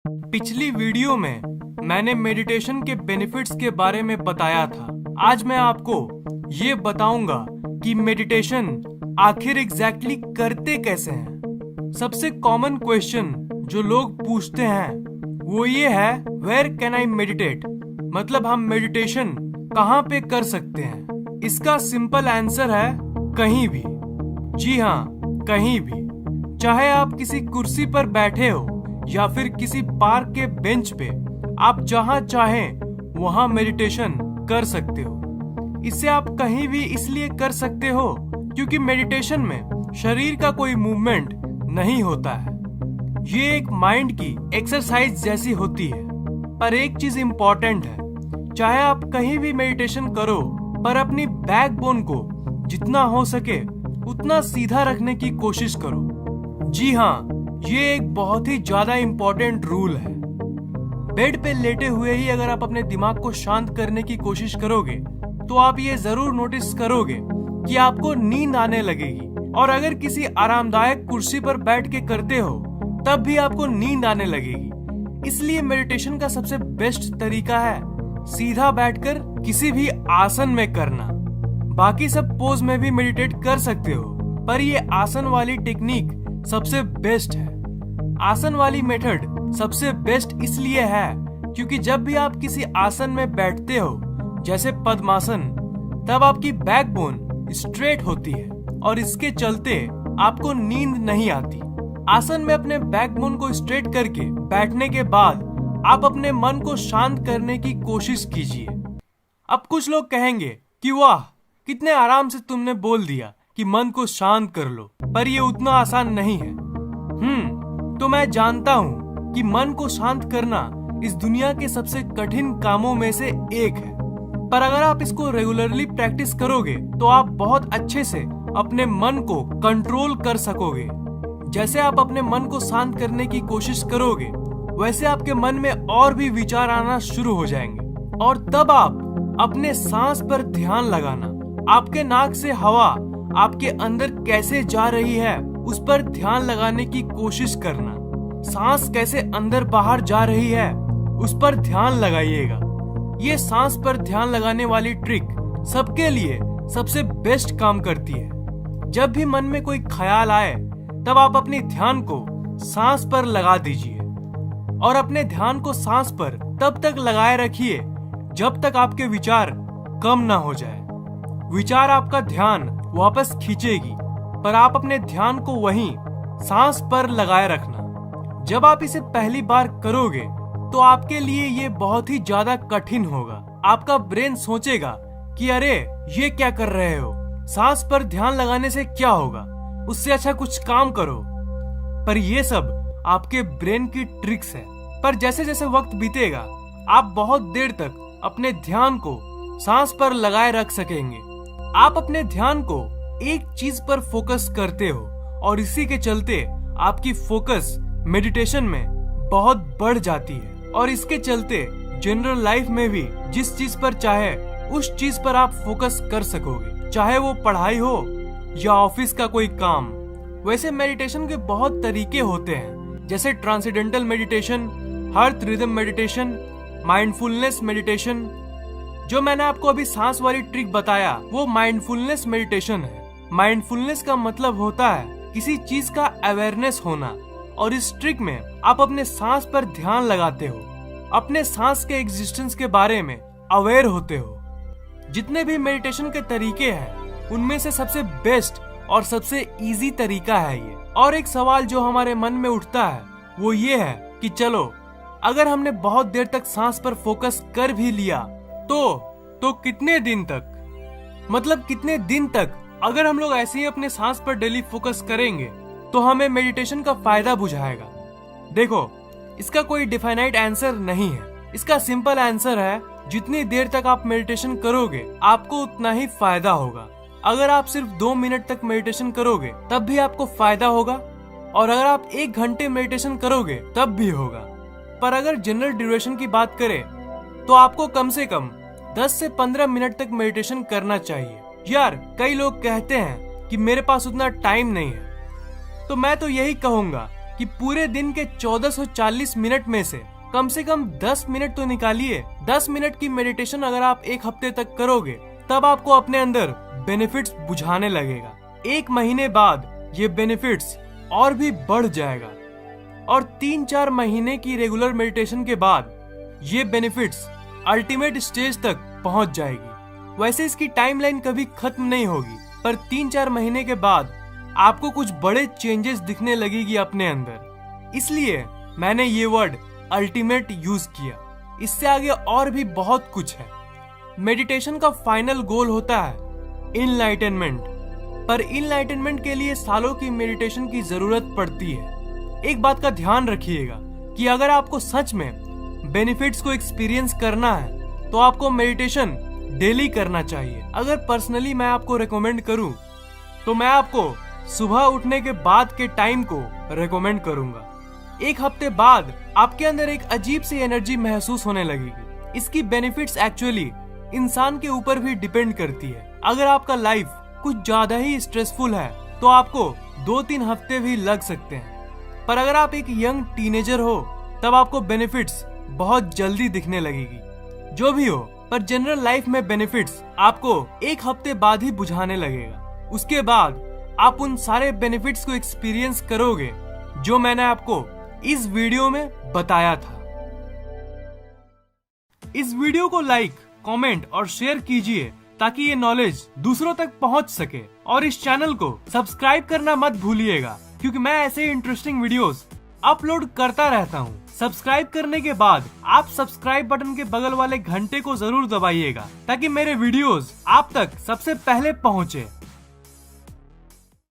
पिछली वीडियो में मैंने मेडिटेशन के बेनिफिट्स के बारे में बताया था। आज मैं आपको ये बताऊंगा कि मेडिटेशन आखिर एग्जैक्टली करते कैसे हैं। सबसे कॉमन क्वेश्चन जो लोग पूछते हैं वो ये है, वेयर कैन आई मेडिटेट, मतलब हम मेडिटेशन कहाँ पे कर सकते हैं। इसका सिंपल आंसर है कहीं भी। जी हाँ, कहीं भी। चाहे आप किसी कुर्सी पर बैठे हो या फिर किसी पार्क के बेंच पे, आप जहां चाहें वहां मेडिटेशन कर सकते हो। इसे आप कहीं भी इसलिए कर सकते हो क्योंकि मेडिटेशन में शरीर का कोई मूवमेंट नहीं होता है। ये एक माइंड की एक्सरसाइज जैसी होती है। पर एक चीज इम्पोर्टेंट है, चाहे आप कहीं भी मेडिटेशन करो, पर अपनी बैकबोन को जितना हो सके उतना सीधा रखने की कोशिश करो। जी हाँ, ये एक बहुत ही ज्यादा इम्पोर्टेंट रूल है। बेड पे लेटे हुए ही अगर आप अपने दिमाग को शांत करने की कोशिश करोगे तो आप ये जरूर नोटिस करोगे कि आपको नींद आने लगेगी। और अगर किसी आरामदायक कुर्सी पर बैठ के करते हो तब भी आपको नींद आने लगेगी। इसलिए मेडिटेशन का सबसे बेस्ट तरीका है सीधा बैठकर किसी भी आसन में करना। बाकी सब पोज में भी मेडिटेट कर सकते हो, पर ये आसन वाली टेक्निक सबसे बेस्ट है। आसन वाली मेथड सबसे बेस्ट इसलिए है क्योंकि जब भी आप किसी आसन में बैठते हो, जैसे पद्मासन, तब आपकी बैकबोन स्ट्रेट होती है और इसके चलते आपको नींद नहीं आती। आसन में अपने बैकबोन को स्ट्रेट करके बैठने के बाद आप अपने मन को शांत करने की कोशिश कीजिए। अब कुछ लोग कहेंगे कि वाह, कितने आराम से तुमने बोल दिया कि मन को शांत कर लो, पर ये उतना आसान नहीं है। तो मैं जानता हूँ कि मन को शांत करना इस दुनिया के सबसे कठिन कामों में से एक है, पर अगर आप इसको रेगुलरली प्रैक्टिस करोगे तो आप बहुत अच्छे से अपने मन को कंट्रोल कर सकोगे। जैसे आप अपने मन को शांत करने की कोशिश करोगे, वैसे आपके मन में और भी विचार आना शुरू हो जाएंगे और तब आप अपने सांस पर ध्यान लगाना। आपके नाक से हवा आपके अंदर कैसे जा रही है उस पर ध्यान लगाने की कोशिश करना। सांस कैसे अंदर बाहर जा रही है उस पर ध्यान लगाइएगा। ये सांस पर ध्यान लगाने वाली ट्रिक सबके लिए सबसे बेस्ट काम करती है। जब भी मन में कोई ख्याल आए तब आप अपनी ध्यान को सांस पर लगा दीजिए और अपने ध्यान को सांस पर तब तक लगाए रखिए जब तक आपके विचार कम ना हो जाए। विचार आपका ध्यान वापस खींचेगी, पर आप अपने ध्यान को वहीं सांस पर लगाए रखना। जब आप इसे पहली बार करोगे तो आपके लिए ये बहुत ही ज्यादा कठिन होगा। आपका ब्रेन सोचेगा कि अरे ये क्या कर रहे हो, सांस पर ध्यान लगाने से क्या होगा, उससे अच्छा कुछ काम करो। पर ये सब आपके ब्रेन की ट्रिक्स है। पर जैसे जैसे वक्त बीतेगा आप बहुत देर तक अपने ध्यान को सांस पर लगाए रख सकेंगे। आप अपने ध्यान को एक चीज पर फोकस करते हो और इसी के चलते आपकी फोकस मेडिटेशन में बहुत बढ़ जाती है और इसके चलते जनरल लाइफ में भी जिस चीज पर चाहे उस चीज पर आप फोकस कर सकोगे, चाहे वो पढ़ाई हो या ऑफिस का कोई काम। वैसे मेडिटेशन के बहुत तरीके होते हैं, जैसे transcendental meditation, heart rhythm meditation, mindfulness meditation. जो मैंने आपको अभी सांस वाली ट्रिक बताया वो माइंडफुलनेस मेडिटेशन है। माइंडफुलनेस का मतलब होता है किसी चीज का अवेयरनेस होना, और इस ट्रिक में आप अपने सांस पर ध्यान लगाते हो, अपने सांस के एग्जिस्टेंस के बारे में अवेयर होते हो। जितने भी मेडिटेशन के तरीके हैं उनमें से सबसे बेस्ट और सबसे इजी तरीका है ये। और एक सवाल जो हमारे मन में उठता है वो ये है कि चलो अगर हमने बहुत देर तक सांस पर फोकस कर भी लिया तो कितने दिन तक, मतलब कितने दिन तक अगर हम लोग ऐसे ही अपने सांस पर डेली फोकस करेंगे तो हमें मेडिटेशन का फायदा बुझाएगा। देखो, इसका कोई डिफाइनाइट आंसर नहीं है। इसका सिंपल आंसर है जितनी देर तक आप मेडिटेशन करोगे आपको उतना ही फायदा होगा। अगर आप सिर्फ 2 मिनट तक मेडिटेशन करोगे तब भी आपको फायदा होगा, और अगर आप 1 घंटे मेडिटेशन करोगे तब भी होगा। पर अगर जनरल ड्यूरेशन की बात करें तो आपको कम से कम 10 से 15 मिनट तक मेडिटेशन करना चाहिए। यार, कई लोग कहते हैं कि मेरे पास उतना टाइम नहीं है, तो मैं तो यही कहूंगा कि पूरे दिन के 1440 मिनट में से कम 10 मिनट तो निकालिए। 10 मिनट की मेडिटेशन अगर आप एक हफ्ते तक करोगे तब आपको अपने अंदर बेनिफिट्स बुझाने लगेगा। 1 महीने बाद ये बेनिफिट्स और भी बढ़ जाएगा और 3-4 महीने की रेगुलर मेडिटेशन के बाद ये बेनिफिट्स अल्टीमेट स्टेज तक पहुंच जाएगी। वैसे इसकी टाइमलाइन कभी खत्म नहीं होगी, पर 3-4 महीने के बाद आपको कुछ बड़े चेंजेस दिखने लगेगी अपने अंदर। इसलिए मैंने ये वर्ड अल्टीमेट यूज किया। इससे आगे और भी बहुत कुछ है। मेडिटेशन का फाइनल गोल होता है इनलाइटनमेंट, पर इनलाइटनमेंट के लिए सालों की मेडिटेशन की जरूरत पड़ती है। एक बात का ध्यान रखिएगा कि अगर आपको सच में बेनिफिट्स को एक्सपीरियंस करना है तो आपको मेडिटेशन डेली करना चाहिए। अगर पर्सनली मैं आपको रेकमेंड करूं तो मैं आपको सुबह उठने के बाद के टाइम को रेकमेंड करूंगा। 1 हफ्ते बाद आपके अंदर एक अजीब सी एनर्जी महसूस होने लगेगी। इसकी बेनिफिट्स एक्चुअली इंसान के ऊपर भी डिपेंड करती है। अगर आपका लाइफ कुछ ज्यादा ही स्ट्रेसफुल है तो आपको 2-3 हफ्ते भी लग सकते हैं, पर अगर आप एक यंग टीनेजर हो तब आपको बेनिफिट्स बहुत जल्दी दिखने लगेगी। जो भी हो, पर जनरल लाइफ में बेनिफिट्स आपको 1 हफ्ते बाद ही बुझाने लगेगा। उसके बाद आप उन सारे बेनिफिट्स को एक्सपीरियंस करोगे जो मैंने आपको इस वीडियो में बताया था। इस वीडियो को लाइक, कमेंट और शेयर कीजिए ताकि ये नॉलेज दूसरों तक पहुंच सके, और इस चैनल को सब्सक्राइब करना मत भूलिएगा क्योंकि मैं ऐसे इंटरेस्टिंग वीडियोस अपलोड करता रहता हूँ। सब्सक्राइब करने के बाद आप सब्सक्राइब बटन के बगल वाले घंटे को जरूर दबाइएगा ताकि मेरे वीडियोस आप तक सबसे पहले पहुँचे।